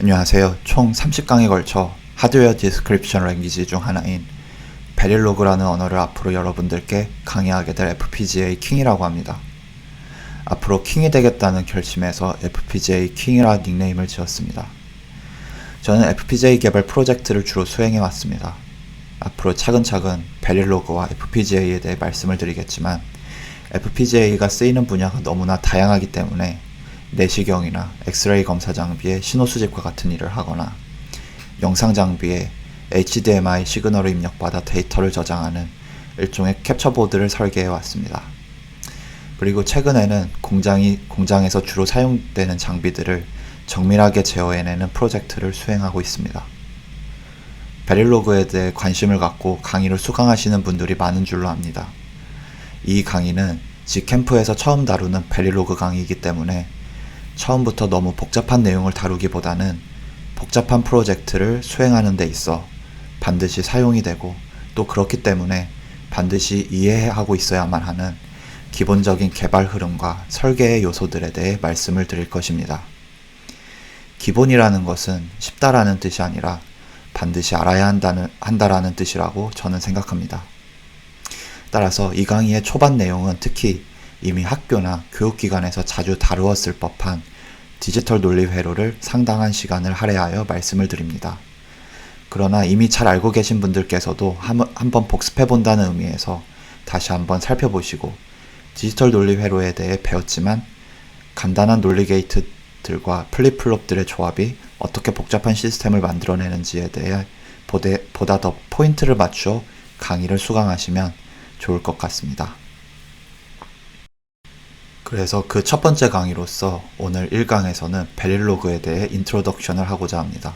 안녕하세요. 총 30강에 걸쳐 하드웨어 디스크립션 랭귀지 중 하나인 베릴로그라는 언어를 앞으로 여러분들께 강의하게 될 FPGA 킹이라고 합니다. 앞으로 킹이 되겠다는 결심에서 FPGA 킹이라 닉네임을 지었습니다. 저는 FPGA 개발 프로젝트를 주로 수행해 왔습니다. 앞으로 차근차근 베릴로그와 FPGA에 대해 말씀을 드리겠지만 FPGA가 쓰이는 분야가 너무나 다양하기 때문에 내시경이나 엑스레이 검사 장비의 신호 수집과 같은 일을 하거나 영상 장비에 HDMI 시그널을 입력받아 데이터를 저장하는 일종의 캡처보드를 설계해 왔습니다. 그리고 최근에는 공장에서 주로 사용되는 장비들을 정밀하게 제어해내는 프로젝트를 수행하고 있습니다. 베릴로그에 대해 관심을 갖고 강의를 수강하시는 분들이 많은 줄로 압니다. 이 강의는 G캠프에서 처음 다루는 베릴로그 강의이기 때문에 처음부터 너무 복잡한 내용을 다루기보다는 복잡한 프로젝트를 수행하는 데 있어 반드시 사용이 되고 또 그렇기 때문에 반드시 이해하고 있어야만 하는 기본적인 개발 흐름과 설계의 요소들에 대해 말씀을 드릴 것입니다. 기본이라는 것은 쉽다라는 뜻이 아니라 반드시 알아야 한다라는 뜻이라고 저는 생각합니다. 따라서 이 강의의 초반 내용은 특히 이미 학교나 교육기관에서 자주 다루었을 법한 디지털 논리 회로를 상당한 시간을 할애하여 말씀을 드립니다. 그러나 이미 잘 알고 계신 분들께서도 한번 복습해 본다는 의미에서 다시 한번 살펴보시고 디지털 논리 회로에 대해 배웠지만 간단한 논리 게이트들과 플립플롭들의 조합이 어떻게 복잡한 시스템을 만들어내는지에 대해 보다 더 포인트를 맞추어 강의를 수강하시면 좋을 것 같습니다. 그래서 그 첫 번째 강의로서 오늘 1강에서는 베릴로그에 대해 인트로덕션을 하고자 합니다.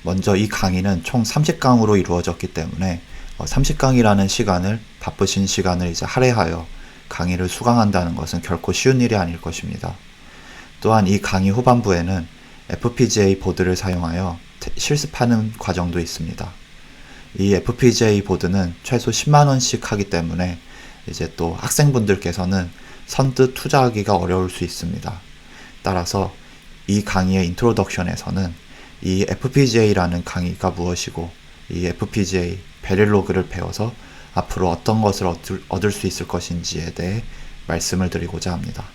먼저 이 강의는 총 30강으로 이루어졌기 때문에 30강이라는 시간을 바쁘신 시간을 이제 할애하여 강의를 수강한다는 것은 결코 쉬운 일이 아닐 것입니다. 또한 이 강의 후반부에는 FPGA 보드를 사용하여 실습하는 과정도 있습니다. 이 FPGA 보드는 최소 10만원씩 하기 때문에 이제 또 학생분들께서는 선뜻 투자하기가 어려울 수 있습니다. 따라서 이 강의의 인트로덕션에서는 이 FPGA라는 강의가 무엇이고 이 FPGA 베릴로그를 배워서 앞으로 어떤 것을 얻을 수 있을 것인지에 대해 말씀을 드리고자 합니다.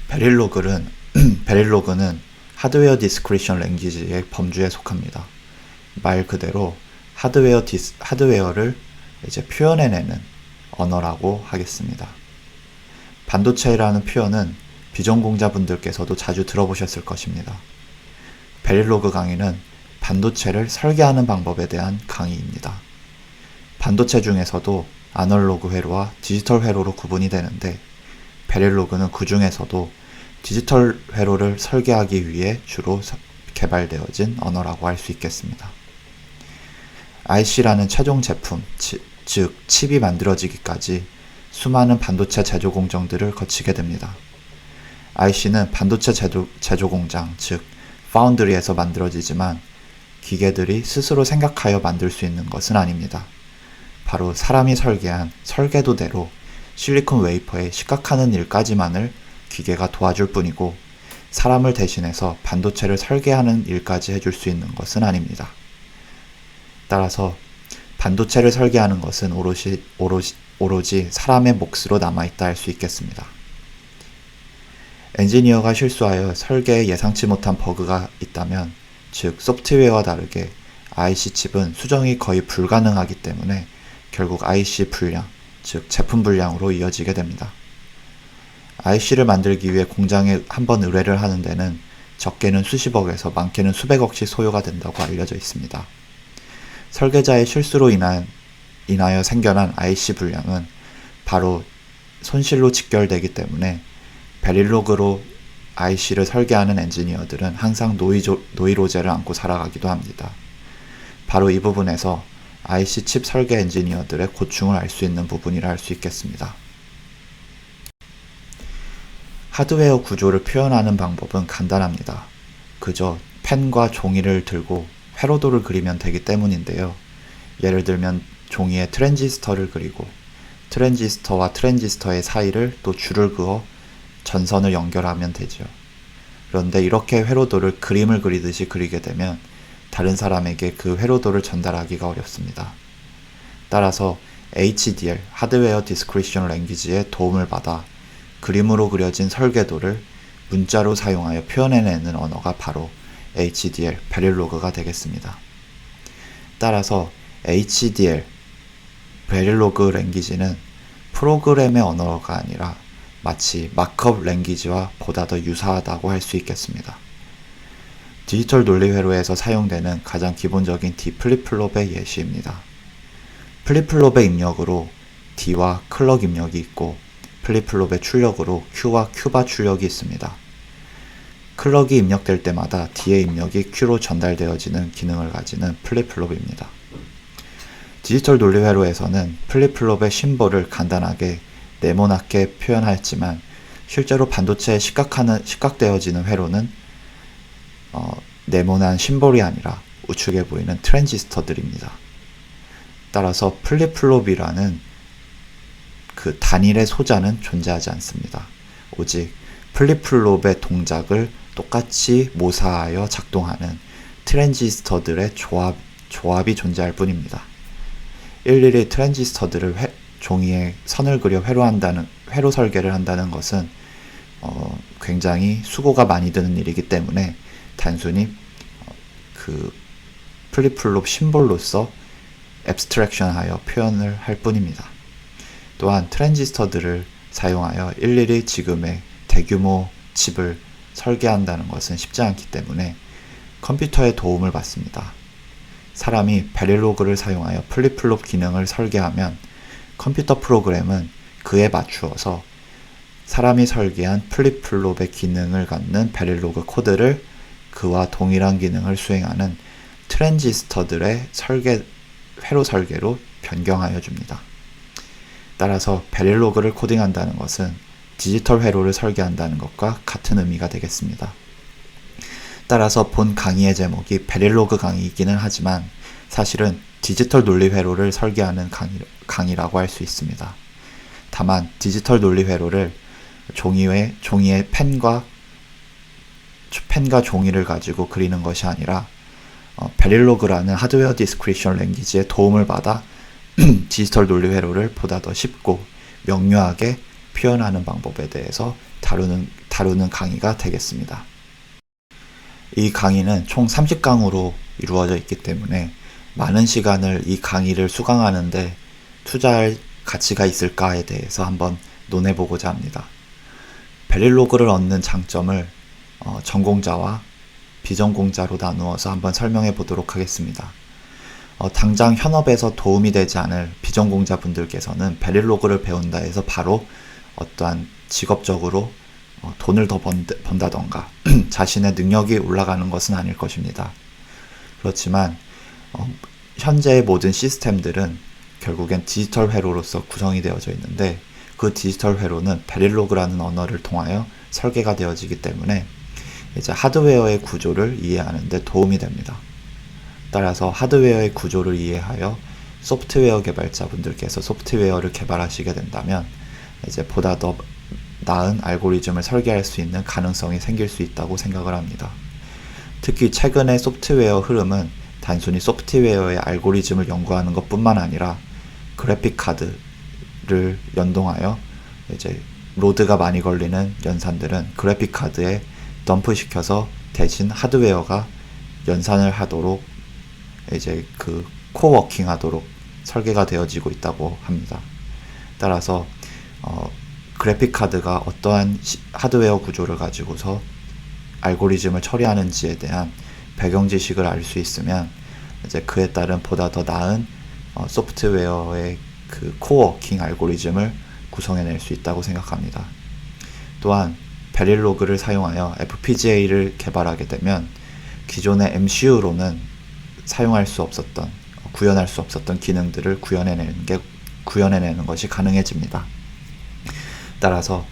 베릴로그는 하드웨어 디스크리션 랭귀지의 범주에 속합니다. 말 그대로 하드웨어를 이제 표현해내는 언어라고 하겠습니다. 반도체라는 표현은 비전공자분들께서도 자주 들어보셨을 것입니다. 베릴로그 강의는 반도체를 설계하는 방법에 대한 강의입니다. 반도체 중에서도 아날로그 회로와 디지털 회로로 구분이 되는데 베릴로그는 그 중에서도 디지털 회로를 설계하기 위해 주로 개발되어진 언어라고 할 수 있겠습니다. IC라는 최종 제품, 즉 칩이 만들어지기까지 수많은 반도체 제조 공정들을 거치게 됩니다. IC는 반도체 제조 공장, 즉 파운드리에서 만들어지지만 기계들이 스스로 생각하여 만들 수 있는 것은 아닙니다. 바로 사람이 설계한 설계도대로 실리콘 웨이퍼에 식각하는 일까지만을 기계가 도와줄 뿐이고 사람을 대신해서 반도체를 설계하는 일까지 해줄 수 있는 것은 아닙니다. 따라서 반도체를 설계하는 것은 오로지 사람의 몫으로 남아있다 할 수 있겠습니다. 엔지니어가 실수하여 설계에 예상치 못한 버그가 있다면, 즉 소프트웨어와 다르게 IC 칩은 수정이 거의 불가능하기 때문에 결국 IC 불량, 즉 제품 불량으로 이어지게 됩니다. IC를 만들기 위해 공장에 한번 의뢰를 하는 데는 적게는 수십억에서 많게는 수백억씩 소요가 된다고 알려져 있습니다. 설계자의 실수로 인하여 생겨난 IC 불량은 바로 손실로 직결되기 때문에 베릴로그로 IC를 설계하는 엔지니어들은 항상 노이로제를 안고 살아가기도 합니다. 바로 이 부분에서 IC 칩 설계 엔지니어들의 고충을 알 수 있는 부분이라 할 수 있겠습니다. 하드웨어 구조를 표현하는 방법은 간단합니다. 그저 펜과 종이를 들고 회로도를 그리면 되기 때문인데요. 예를 들면 종이에 트랜지스터를 그리고 트랜지스터와 트랜지스터의 사이를 또 줄을 그어 전선을 연결하면 되죠. 그런데 이렇게 회로도를 그림을 그리듯이 그리게 되면 다른 사람에게 그 회로도를 전달하기가 어렵습니다. 따라서 HDL, 하드웨어 디스크리션 랭귀지의 도움을 받아 그림으로 그려진 설계도를 문자로 사용하여 표현해내는 언어가 바로 HDL, 베릴로그가 되겠습니다. 따라서 HDL, 베릴로그 랭귀지는 프로그램의 언어가 아니라 마치 마크업 랭귀지와 보다 더 유사하다고 할 수 있겠습니다. 디지털 논리 회로에서 사용되는 가장 기본적인 D 플립플롭의 예시입니다. 플립플롭의 입력으로 D와 클럭 입력이 있고 플립플롭의 출력으로 Q와 Q바 출력이 있습니다. 클럭이 입력될 때마다 D의 입력이 Q로 전달되어지는 기능을 가지는 플립플롭입니다. 디지털 논리 회로에서는 플립플롭의 심볼을 간단하게 네모나게 표현하였지만 실제로 반도체에 시각되어지는 회로는 네모난 심볼이 아니라 우측에 보이는 트랜지스터들입니다. 따라서 플립플롭이라는 그 단일의 소자는 존재하지 않습니다. 오직 플립플롭의 동작을 똑같이 모사하여 작동하는 트랜지스터들의 조합이 존재할 뿐입니다. 일일이 트랜지스터들을 종이에 선을 그려 회로 설계를 한다는 것은 굉장히 수고가 많이 드는 일이기 때문에 단순히 그 플립플롭 심볼로서 앱스트랙션하여 표현을 할 뿐입니다. 또한 트랜지스터들을 사용하여 일일이 지금의 대규모 칩을 설계한다는 것은 쉽지 않기 때문에 컴퓨터의 도움을 받습니다. 사람이 베릴로그를 사용하여 플립플롭 기능을 설계하면 컴퓨터 프로그램은 그에 맞추어서 사람이 설계한 플립플롭의 기능을 갖는 베릴로그 코드를 그와 동일한 기능을 수행하는 트랜지스터들의 회로 설계로 변경하여 줍니다. 따라서 베릴로그를 코딩한다는 것은 디지털 회로를 설계한다는 것과 같은 의미가 되겠습니다. 따라서 본 강의의 제목이 베릴로그 강의이기는 하지만 사실은 디지털 논리 회로를 설계하는 강의라고 할 수 있습니다. 다만 디지털 논리 회로를 종이에 펜과 종이를 가지고 그리는 것이 아니라 베릴로그라는 하드웨어 디스크리션 랭귀지의 도움을 받아 디지털 논리 회로를 보다 더 쉽고 명료하게 표현하는 방법에 대해서 다루는 강의가 되겠습니다. 이 강의는 총 30강으로 이루어져 있기 때문에 많은 시간을 이 강의를 수강하는데 투자할 가치가 있을까에 대해서 한번 논해보고자 합니다. 베릴로그를 얻는 장점을 전공자와 비전공자로 나누어서 한번 설명해 보도록 하겠습니다. 당장 현업에서 도움이 되지 않을 비전공자분들께서는 베릴로그를 배운다 해서 바로 어떠한 직업적으로 돈을 더 번다던가 자신의 능력이 올라가는 것은 아닐 것입니다. 그렇지만 현재의 모든 시스템들은 결국엔 디지털 회로로서 구성이 되어져 있는데 그 디지털 회로는 베릴로그라는 언어를 통하여 설계가 되어지기 때문에 이제 하드웨어의 구조를 이해하는 데 도움이 됩니다. 따라서 하드웨어의 구조를 이해하여 소프트웨어 개발자분들께서 소프트웨어를 개발하시게 된다면 이제 보다 더 나은 알고리즘을 설계할 수 있는 가능성이 생길 수 있다고 생각을 합니다. 특히 최근의 소프트웨어 흐름은 단순히 소프트웨어의 알고리즘을 연구하는 것뿐만 아니라 그래픽 카드를 연동하여 이제 로드가 많이 걸리는 연산들은 그래픽 카드에 덤프시켜서 대신 하드웨어가 연산을 하도록 이제 그 코워킹 하도록 설계가 되어지고 있다고 합니다. 따라서 그래픽 카드가 어떠한 하드웨어 구조를 가지고서 알고리즘을 처리하는지에 대한 배경 지식을 알 수 있으면 이제 그에 따른 보다 더 나은 소프트웨어의 그 코워킹 알고리즘을 구성해낼 수 있다고 생각합니다. 또한 베릴로그를 사용하여 FPGA를 개발하게 되면 기존의 MCU로는 사용할 수 없었던, 구현할 수 없었던 기능들을 구현해내는 것이 가능해집니다. 따라서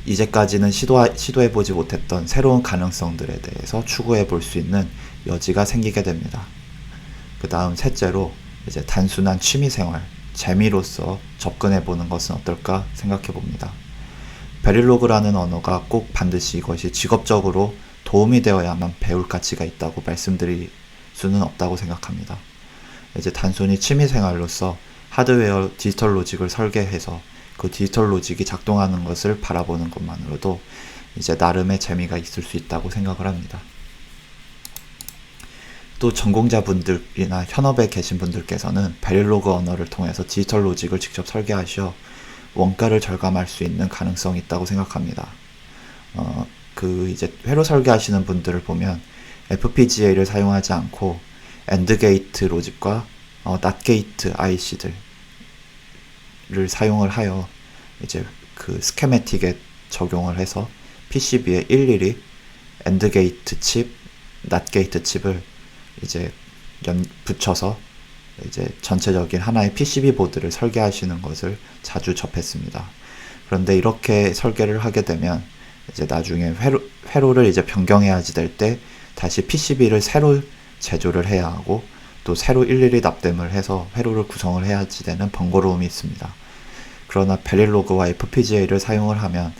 이제까지는 시도해보지 못했던 새로운 가능성들에 대해서 추구해볼 수 있는 여지가 생기게 됩니다. 그 다음 셋째로 이제 단순한 취미생활, 재미로서 접근해보는 것은 어떨까 생각해봅니다. 베릴로그라는 언어가 꼭 반드시 이것이 직업적으로 도움이 되어야만 배울 가치가 있다고 말씀드릴 수는 없다고 생각합니다. 이제 단순히 취미생활로서 하드웨어 디지털 로직을 설계해서 그 디지털 로직이 작동하는 것을 바라보는 것만으로도 이제 나름의 재미가 있을 수 있다고 생각을 합니다. 또 전공자분들이나 현업에 계신 분들께서는 베릴로그 언어를 통해서 디지털 로직을 직접 설계하셔 원가를 절감할 수 있는 가능성이 있다고 생각합니다. 이제 회로 설계하시는 분들을 보면 FPGA를 사용하지 않고 AND 게이트 로직과 NOT 게이트 IC들을 사용을 하여 이제 그 스케매틱에 적용을 해서 PCB에 일일이 AND 게이트 칩, NOT 게이트 칩을 이제 붙여서 이제 전체적인 하나의 PCB 보드를 설계하시는 것을 자주 접했습니다. 그런데 이렇게 설계를 하게 되면 이제 나중에 회로를 이제 변경해야지 될 때 다시 PCB를 새로 제조를 해야 하고 또 새로 일일이 납땜을 해서 회로를 구성을 해야지 되는 번거로움이 있습니다. 그러나 베릴로그와 FPGA를 사용을 하면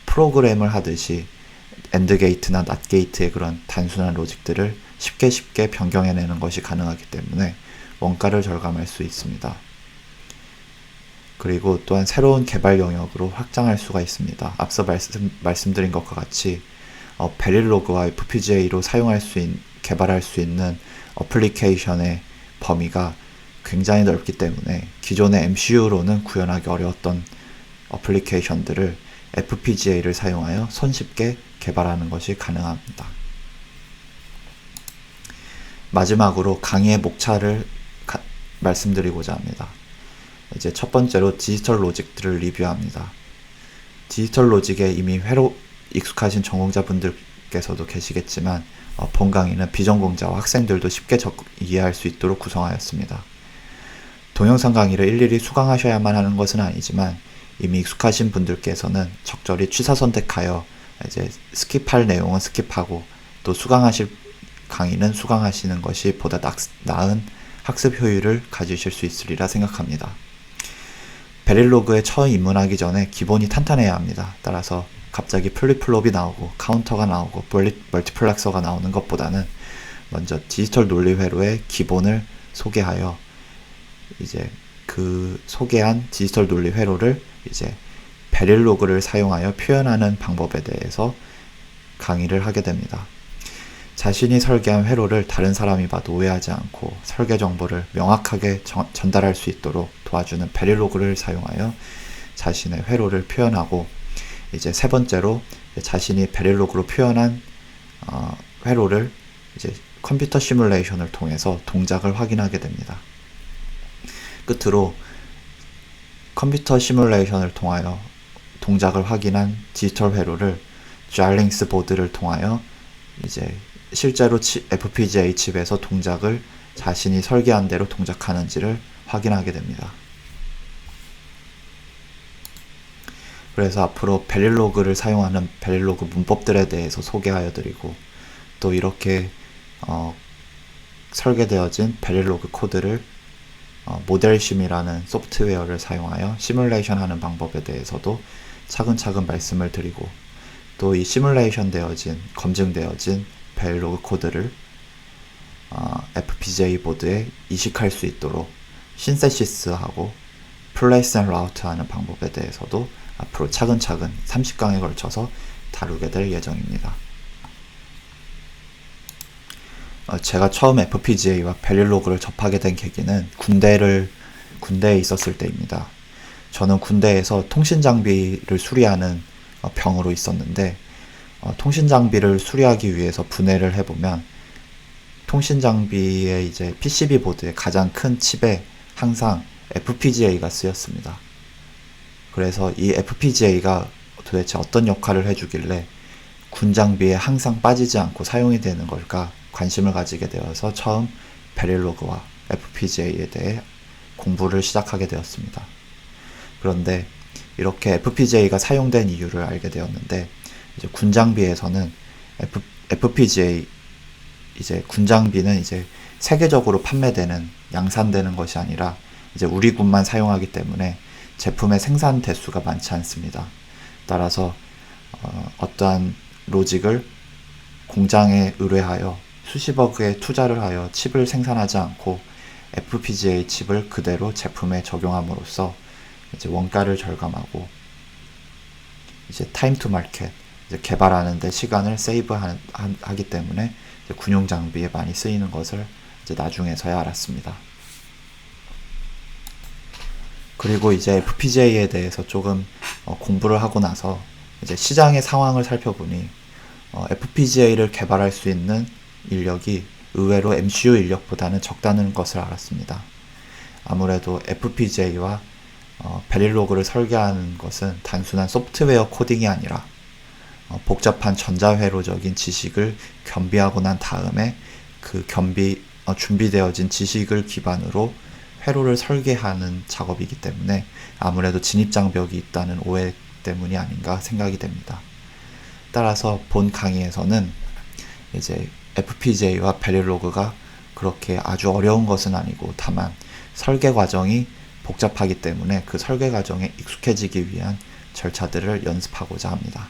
프로그램을 하듯이 AND 게이트나 NOT 게이트의 그런 단순한 로직들을 쉽게 변경해내는 것이 가능하기 때문에 원가를 절감할 수 있습니다. 그리고 또한 새로운 개발 영역으로 확장할 수가 있습니다. 앞서 말씀드린 것과 같이 베릴로그와 FPGA로 개발할 수 있는 어플리케이션의 범위가 굉장히 넓기 때문에 기존의 MCU로는 구현하기 어려웠던 어플리케이션들을 FPGA를 사용하여 손쉽게 개발하는 것이 가능합니다. 마지막으로 강의의 목차를 말씀드리고자 합니다. 이제 첫 번째로 디지털 로직들을 리뷰합니다. 디지털 로직에 이미 회로 익숙하신 전공자분들께서도 계시겠지만 본 강의는 비전공자와 학생들도 쉽게 이해할 수 있도록 구성하였습니다. 동영상 강의를 일일이 수강하셔야만 하는 것은 아니지만 이미 익숙하신 분들께서는 적절히 취사 선택하여 이제 스킵할 내용은 스킵하고 또 수강하실 강의는 수강하시는 것이 보다 나은 학습 효율을 가지실 수 있으리라 생각합니다. 베릴로그에 처음 입문하기 전에 기본이 탄탄해야 합니다. 따라서 갑자기 플립플롭이 나오고 카운터가 나오고 멀티플렉서가 나오는 것보다는 먼저 디지털 논리 회로의 기본을 소개하여 이제 그 소개한 디지털 논리 회로를 이제 베릴로그를 사용하여 표현하는 방법에 대해서 강의를 하게 됩니다. 자신이 설계한 회로를 다른 사람이 봐도 오해하지 않고 설계 정보를 명확하게 전달할 수 있도록 도와주는 베릴로그를 사용하여 자신의 회로를 표현하고 이제 세 번째로 자신이 베릴로그로 표현한 회로를 이제 컴퓨터 시뮬레이션을 통해서 동작을 확인하게 됩니다. 끝으로 컴퓨터 시뮬레이션을 통하여 동작을 확인한 디지털 회로를 젤링스 보드를 통하여 이제 실제로 FPGA 칩에서 동작을 자신이 설계한 대로 동작하는지를 확인하게 됩니다. 그래서 앞으로 베릴로그를 사용하는 베릴로그 문법들에 대해서 소개하여 드리고 또 이렇게 설계되어진 베릴로그 코드를 모델심이라는 소프트웨어를 사용하여 시뮬레이션 하는 방법에 대해서도 차근차근 말씀을 드리고 또 이 시뮬레이션 검증되어진 베릴로그 코드를 FPGA 보드에 이식할 수 있도록 신세시스하고 플레이스 앤 라우트 하는 방법에 대해서도 앞으로 차근차근 30강에 걸쳐서 다루게 될 예정입니다. 제가 처음 FPGA와 베릴로그를 접하게 된 계기는 군대에 있었을 때입니다. 저는 군대에서 통신장비를 수리하는 병으로 있었는데 통신장비를 수리하기 위해서 분해를 해보면 통신장비의 이제 PCB 보드의 가장 큰 칩에 항상 FPGA가 쓰였습니다. 그래서 이 FPGA가 도대체 어떤 역할을 해주길래 군장비에 항상 빠지지 않고 사용이 되는 걸까 관심을 가지게 되어서 처음 베릴로그와 FPGA에 대해 공부를 시작하게 되었습니다. 그런데 이렇게 FPGA가 사용된 이유를 알게 되었는데 이제 군장비에서는 FPGA 이제 군장비는 이제 세계적으로 판매되는 양산되는 것이 아니라 이제 우리 군만 사용하기 때문에 제품의 생산 대수가 많지 않습니다. 따라서 어떠한 로직을 공장에 의뢰하여 수십억의 투자를 하여 칩을 생산하지 않고 FPGA 칩을 그대로 제품에 적용함으로써 이제 원가를 절감하고 이제 타임 투 마켓, 이제 개발하는 데 시간을 하기 때문에 이제 군용 장비에 많이 쓰이는 것을 이제 나중에서야 알았습니다. 그리고 이제 FPGA에 대해서 조금 공부를 하고 나서 이제 시장의 상황을 살펴보니 FPGA를 개발할 수 있는 인력이 의외로 MCU 인력보다는 적다는 것을 알았습니다. 아무래도 FPGA와 베릴로그를 설계하는 것은 단순한 소프트웨어 코딩이 아니라 복잡한 전자회로적인 지식을 겸비하고 난 다음에 그 준비되어진 지식을 기반으로 회로를 설계하는 작업이기 때문에 아무래도 진입장벽이 있다는 오해 때문이 아닌가 생각이 됩니다. 따라서 본 강의에서는 이제 FPGA와 베릴로그가 그렇게 아주 어려운 것은 아니고 다만 설계 과정이 복잡하기 때문에 그 설계 과정에 익숙해지기 위한 절차들을 연습하고자 합니다.